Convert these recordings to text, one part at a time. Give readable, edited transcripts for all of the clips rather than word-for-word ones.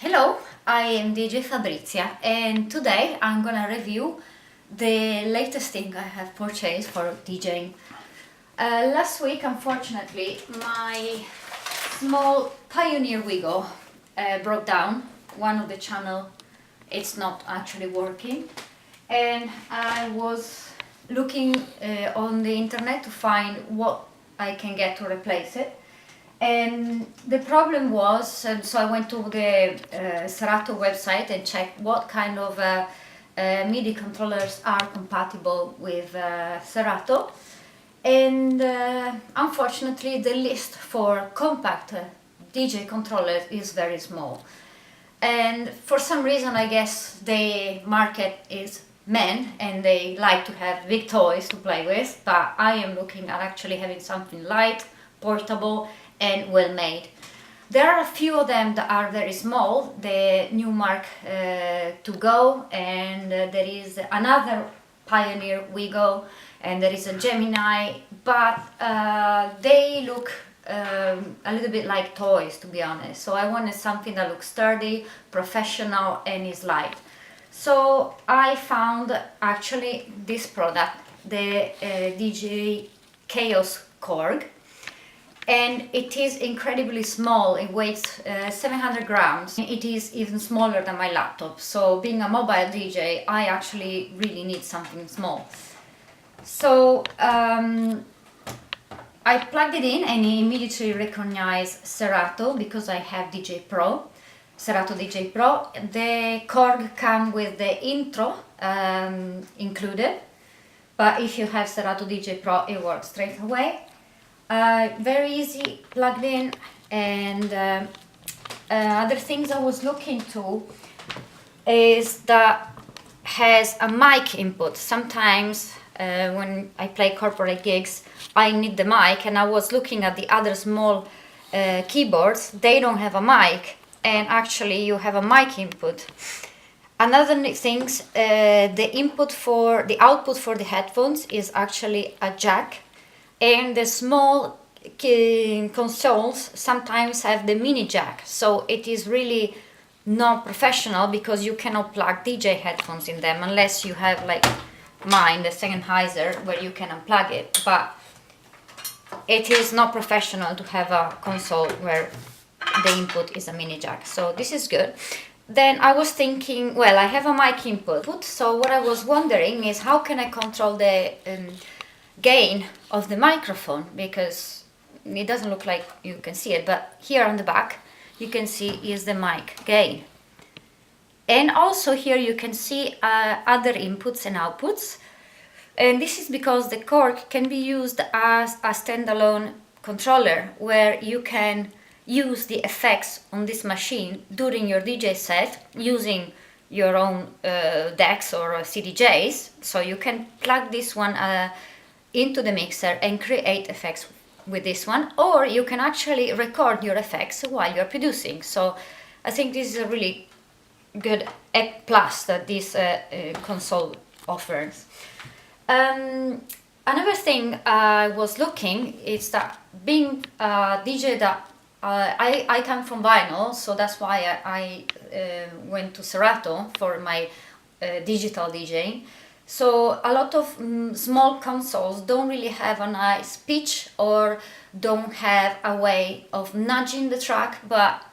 Hello, I am DJ Fabrizia and today I'm gonna review the latest thing I have purchased for DJing. Last week, unfortunately, my small Pioneer Wego broke down. One of the channel, it's not actually working, and I was looking on the internet to find what I can get to replace it. And the problem was, and so I went to the Serato website and checked what kind of MIDI controllers are compatible with Serato. And unfortunately, the list for compact DJ controllers is very small. And for some reason, I guess the market is men and they like to have big toys to play with, but I am looking at actually having something light, portable, and well made. There are a few of them that are very small, the new Mark to Go, and there is another Pioneer Wego, and there is a Gemini, but they look a little bit like toys, to be honest. So I wanted something that looks sturdy, professional, and is light. So I found actually this product, the DJ kaoss korg, and it is incredibly small. It weighs 700 grams. It is even smaller than my laptop. So being a mobile DJ, I actually really need something small. So I plugged it in and it immediately recognized Serato because I have DJ Pro, Serato DJ Pro. The korg comes with the intro included, but if you have Serato DJ Pro, it works straight away. Very easy, plugged in, and other things I was looking to is that has a mic input. Sometimes when I play corporate gigs, I need the mic, and I was looking at the other small keyboards. They don't have a mic, and actually you have a mic input. Another things, the output for the headphones is actually a jack. And the small consoles sometimes have the mini jack, so it is really not professional because you cannot plug DJ headphones in them unless you have like mine, the Sennheiser, where you can unplug it. But it is not professional to have a console where the input is a mini jack, so this is good. Then I was thinking, well, I have a mic input, so what I was wondering is how can I control the gain of the microphone, because it doesn't look like you can see it, but here on the back you can see is the mic gain, and also here you can see other inputs and outputs, and this is because the korg can be used as a standalone controller where you can use the effects on this machine during your DJ set using your own decks or CDJs. So you can plug this one into the mixer and create effects with this one, or you can actually record your effects while you're producing. So I think this is a really good plus that this console offers. Another thing I was looking is that being a DJ that I come from vinyl, so that's why I went to Serato for my digital DJing. So a lot of small consoles don't really have a nice pitch or don't have a way of nudging the track, but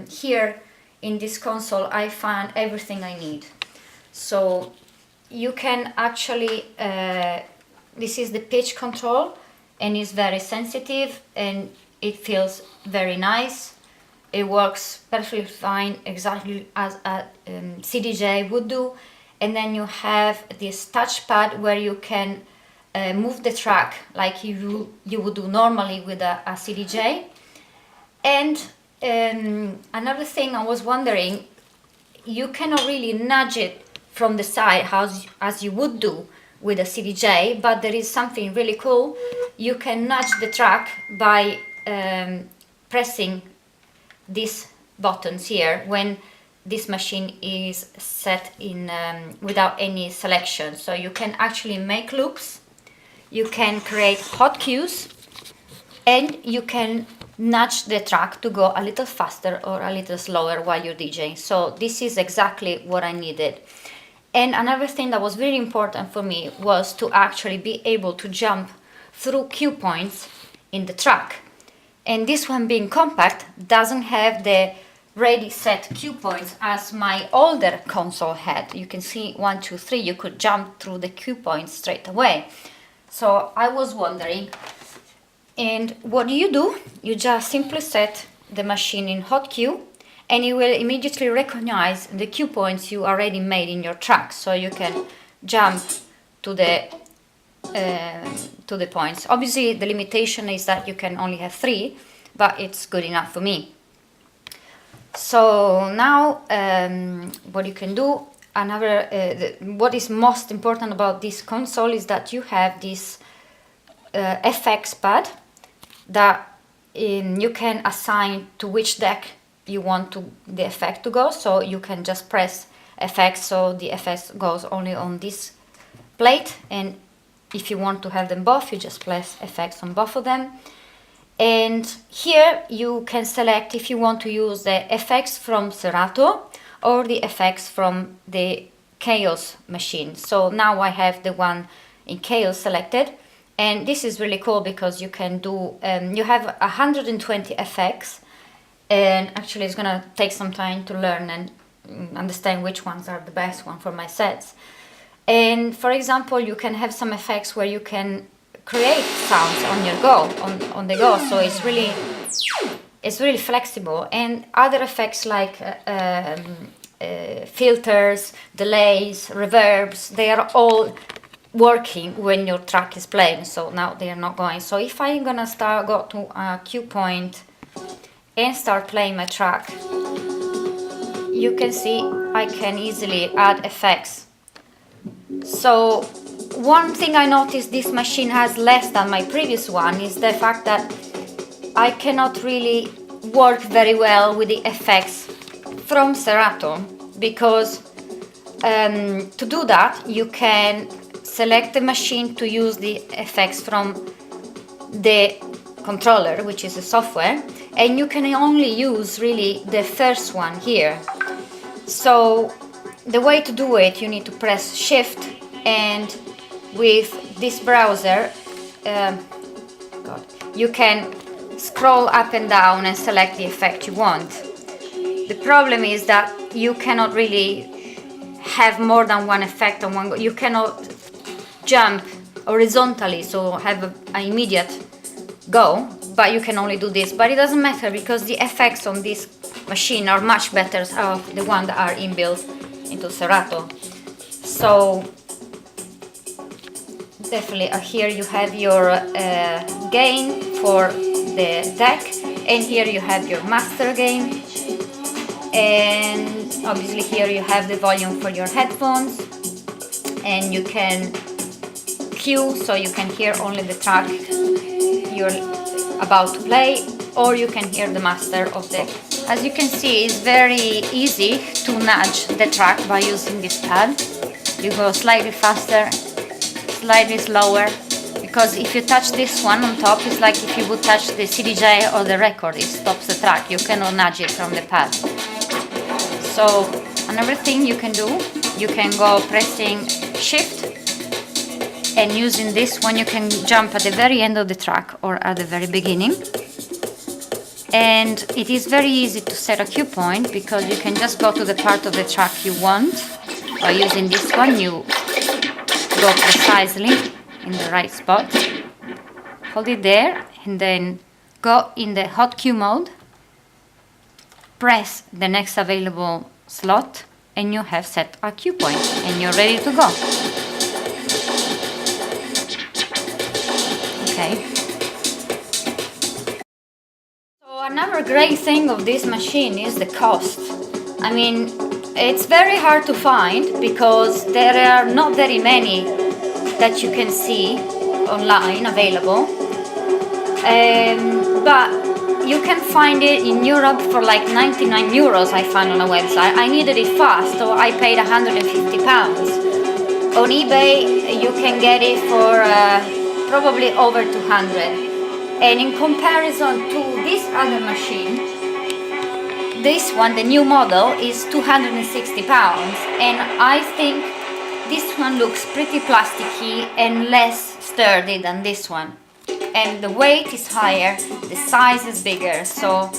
here in this console I found everything I need. So you can actually, this is the pitch control, and it's very sensitive and it feels very nice. It works perfectly fine, exactly as a CDJ would do. And then you have this touchpad where you can move the track like you would do normally with a CDJ. And another thing I was wondering, you cannot really nudge it from the side as you would do with a CDJ, but there is something really cool. You can nudge the track by pressing these buttons here when this machine is set in without any selection. So you can actually make loops, you can create hot cues, and you can nudge the track to go a little faster or a little slower while you're DJing. So this is exactly what I needed. And another thing that was very important for me was to actually be able to jump through cue points in the track. And this one, being compact, doesn't have the ready set cue points as my older console had. You can see 1, 2, 3, you could jump through the cue points straight away. So I was wondering, and what do? You just simply set the machine in hot cue, and it will immediately recognize the cue points you already made in your track, so you can jump to the points. Obviously the limitation is that you can only have 3, but it's good enough for me. So now what you can do, what is most important about this console is that you have this FX pad that you can assign to which deck you want the effect to go. So you can just press FX, so the effect goes only on this plate, and if you want to have them both, you just press FX on both of them. And here you can select if you want to use the effects from Serato or the effects from the kaoss machine. So now I have the one in kaoss selected, and this is really cool because you can do you have 120 effects, and actually it's gonna take some time to learn and understand which ones are the best one for my sets. And for example, you can have some effects where you can create sounds on your go, on the go, so it's really flexible. And other effects like filters, delays, reverbs, they are all working when your track is playing. So now they are not going. So if I'm gonna go to a cue point and start playing my track, you can see I can easily add effects. So one thing I noticed this machine has less than my previous one is the fact that I cannot really work very well with the effects from Serato, because to do that you can select the machine to use the effects from the controller, which is the software, and you can only use really the first one here. So the way to do it, you need to press Shift, and with this browser you can scroll up and down and select the effect you want. The problem is that you cannot really have more than one effect on one go. You cannot jump horizontally, so have an immediate go, but you can only do this. But it doesn't matter because the effects on this machine are much better than the one that are inbuilt into Serato. So definitely here you have your gain for the deck, and here you have your master gain, and obviously here you have the volume for your headphones, and you can cue, so you can hear only the track you're about to play, or you can hear the master of the. As you can see, it's very easy to nudge the track by using this pad. You go slightly faster, slightly slower, because if you touch this one on top, it's like if you would touch the CDJ or the record, it stops the track. You cannot nudge it from the pad. So another thing you can do, you can go pressing Shift, and using this one you can jump at the very end of the track or at the very beginning. And it is very easy to set a cue point because you can just go to the part of the track you want. By using this one, you go precisely in the right spot, hold it there, and then go in the hot cue mode, press the next available slot, and you have set a cue point and you're ready to go. Okay. So another great thing of this machine is the cost. I mean, it's very hard to find because there are not very many that you can see online available, but you can find it in Europe for like 99 euros. I found on a website. I needed it fast, so I paid 150 pounds. On eBay you can get it for probably over 200, and in comparison to this other machine, this one, the new model, is 260 pounds, and I think this one looks pretty plasticky and less sturdy than this one. And the weight is higher, the size is bigger, so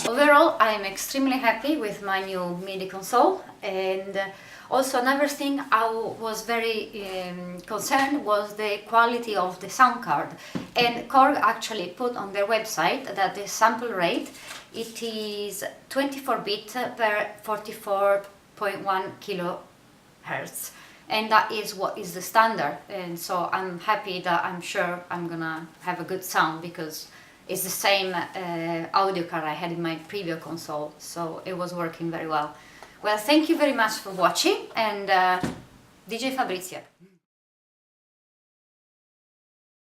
overall, I'm extremely happy with my new MIDI console. And also another thing I was very concerned was the quality of the sound card. And Korg actually put on their website that the sample rate, it is 24 bit per 44.1 kilohertz. And that is what is the standard. And so I'm happy that I'm sure I'm gonna have a good sound, because it's the same audio card I had in my previous console, so it was working very well. Well, thank you very much for watching, and DJ Fabrizia.